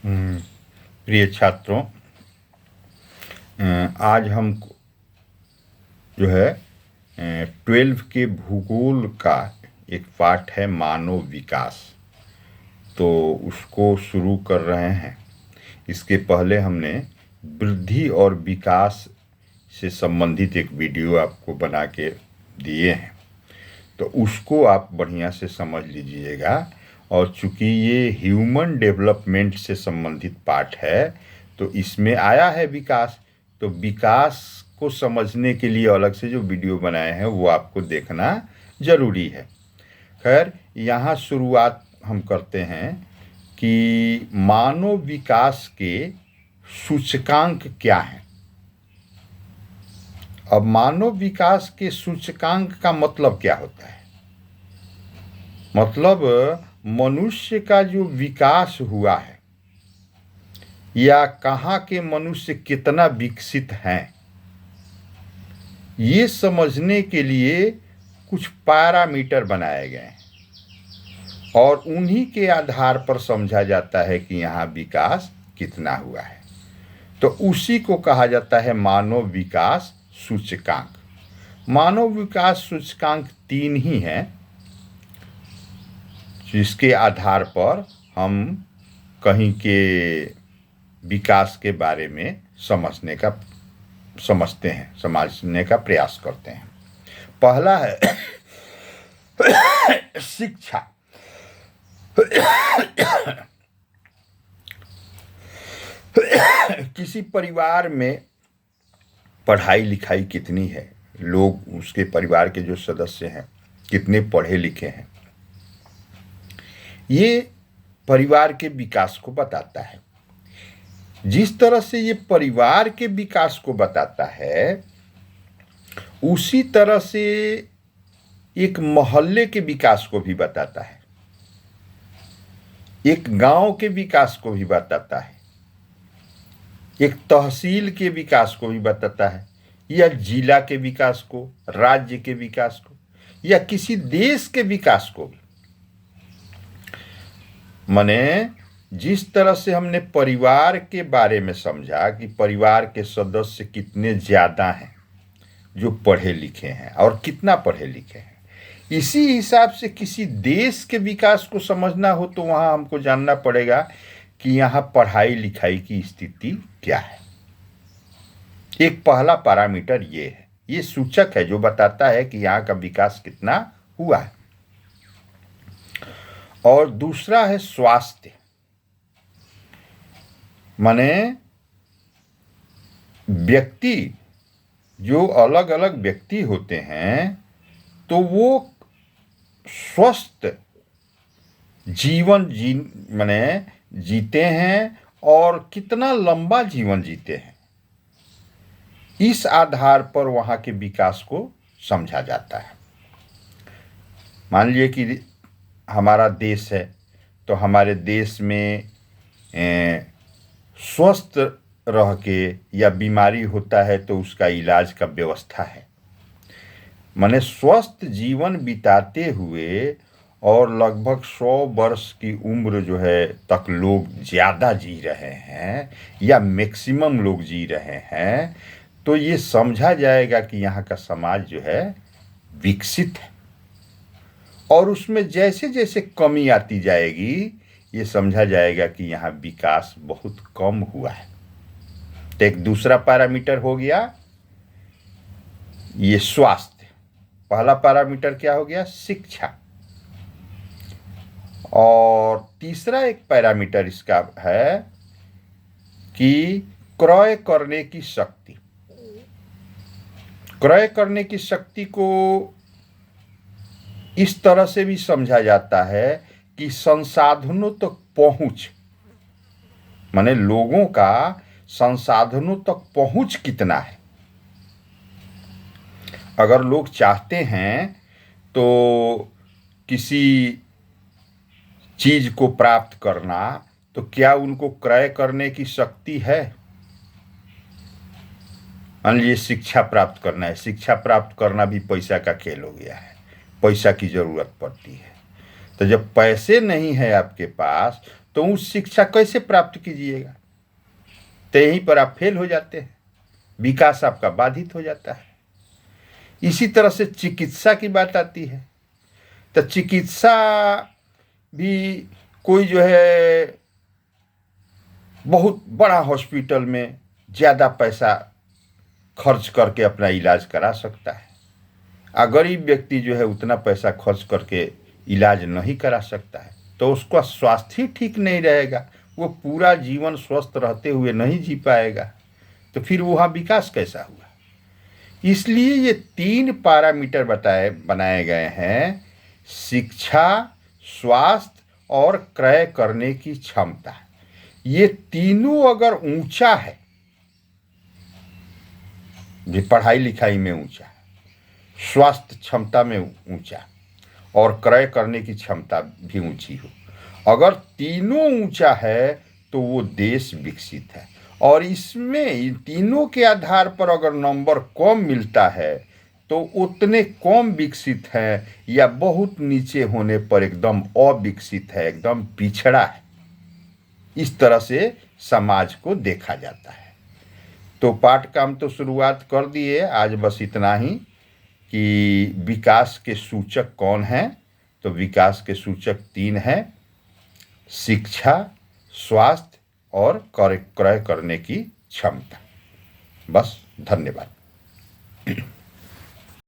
प्रिय छात्रों, आज हम जो है 12 के भूगोल का एक पाठ है मानव विकास, तो उसको शुरू कर रहे हैं। इसके पहले हमने वृद्धि और विकास से संबंधित एक वीडियो आपको बना के दिए हैं, तो उसको आप बढ़िया से समझ लीजिएगा। और चूंकि ये ह्यूमन डेवलपमेंट से संबंधित पाठ है, तो इसमें आया है विकास, तो विकास को समझने के लिए अलग से जो वीडियो बनाए हैं वो आपको देखना जरूरी है। खैर, यहाँ शुरुआत हम करते हैं कि मानव विकास के सूचकांक क्या हैं। अब मानव विकास के सूचकांक का मतलब क्या होता है? मतलब मनुष्य का जो विकास हुआ है या कहाँ के मनुष्य कितना विकसित हैं, ये समझने के लिए कुछ पैरामीटर बनाए गए हैं और उन्हीं के आधार पर समझा जाता है कि यहाँ विकास कितना हुआ है। तो उसी को कहा जाता है मानव विकास सूचकांक। मानव विकास सूचकांक 3 ही हैं, जिसके आधार पर हम कहीं के विकास के बारे में समझने का प्रयास करते हैं। पहला है शिक्षा। किसी परिवार में पढ़ाई लिखाई कितनी है, लोग उसके परिवार के जो सदस्य हैं कितने पढ़े लिखे हैं, ये परिवार के विकास को बताता है। जिस तरह से ये परिवार के विकास को बताता है, उसी तरह से एक मोहल्ले के विकास को भी बताता है, एक गांव के विकास को भी बताता है, एक तहसील के विकास को भी बताता है, या जिला के विकास को, राज्य के विकास को, या किसी देश के विकास को भी। माने जिस तरह से हमने परिवार के बारे में समझा कि परिवार के सदस्य कितने ज्यादा हैं जो पढ़े लिखे हैं और कितना पढ़े लिखे हैं, इसी हिसाब से किसी देश के विकास को समझना हो तो वहां हमको जानना पड़ेगा कि यहाँ पढ़ाई लिखाई की स्थिति क्या है। एक पहला पैरामीटर ये है, ये सूचक है जो बताता है कि यहाँ का विकास कितना हुआ है। और दूसरा है स्वास्थ्य। माने व्यक्ति, जो अलग अलग व्यक्ति होते हैं, तो वो स्वस्थ जीवन जीते हैं और कितना लंबा जीवन जीते हैं, इस आधार पर वहां के विकास को समझा जाता है। मान लीजिए कि हमारा देश है, तो हमारे देश में स्वस्थ रह के या बीमारी होता है तो उसका इलाज का व्यवस्था है। माने स्वस्थ जीवन बिताते हुए और लगभग 100 वर्ष की उम्र जो है तक लोग ज़्यादा जी रहे हैं या मैक्सिमम लोग जी रहे हैं, तो ये समझा जाएगा कि यहाँ का समाज जो है विकसित है। और उसमें जैसे जैसे कमी आती जाएगी, ये समझा जाएगा कि यहाँ विकास बहुत कम हुआ है। तो एक दूसरा पैरामीटर हो गया ये स्वास्थ्य। पहला पैरामीटर क्या हो गया? शिक्षा। और तीसरा एक पैरामीटर इसका है कि क्रय करने की शक्ति। क्रय करने की शक्ति को इस तरह से भी समझा जाता है कि संसाधनों तक पहुंच, माने लोगों का संसाधनों तक पहुंच कितना है। अगर लोग चाहते हैं तो किसी चीज को प्राप्त करना, तो क्या उनको क्रय करने की शक्ति है? मान लीजिए शिक्षा प्राप्त करना है, शिक्षा प्राप्त करना भी पैसा का खेल हो गया है, पैसा की जरूरत पड़ती है। तो जब पैसे नहीं है आपके पास, तो उस शिक्षा कैसे प्राप्त कीजिएगा? तो यहीं पर आप फेल हो जाते हैं, विकास आपका बाधित हो जाता है। इसी तरह से चिकित्सा की बात आती है, तो चिकित्सा भी कोई जो है बहुत बड़ा हॉस्पिटल में ज़्यादा पैसा खर्च करके अपना इलाज करा सकता है। गरीब व्यक्ति जो है उतना पैसा खर्च करके इलाज नहीं करा सकता है, तो उसका स्वास्थ्य ही ठीक नहीं रहेगा, वो पूरा जीवन स्वस्थ रहते हुए नहीं जी पाएगा, तो फिर वहाँ विकास कैसा हुआ? इसलिए ये 3 पैरामीटर बनाए गए हैं: शिक्षा, स्वास्थ्य और क्रय करने की क्षमता। ये तीनों अगर ऊंचा है, भी पढ़ाई लिखाई में ऊंचा, स्वास्थ्य क्षमता में ऊंचा और क्रय करने की क्षमता भी ऊंची हो, अगर तीनों ऊंचा है तो वो देश विकसित है। और इसमें इन तीनों के आधार पर अगर नंबर कम मिलता है तो उतने कम विकसित है या बहुत नीचे होने पर एकदम अविकसित है, एकदम पिछड़ा है। इस तरह से समाज को देखा जाता है। तो पाठ का हम तो शुरुआत कर दिए, आज बस इतना ही कि विकास के सूचक कौन हैं। तो विकास के सूचक 3 हैं: शिक्षा, स्वास्थ्य और क्रय करने की क्षमता। बस, धन्यवाद।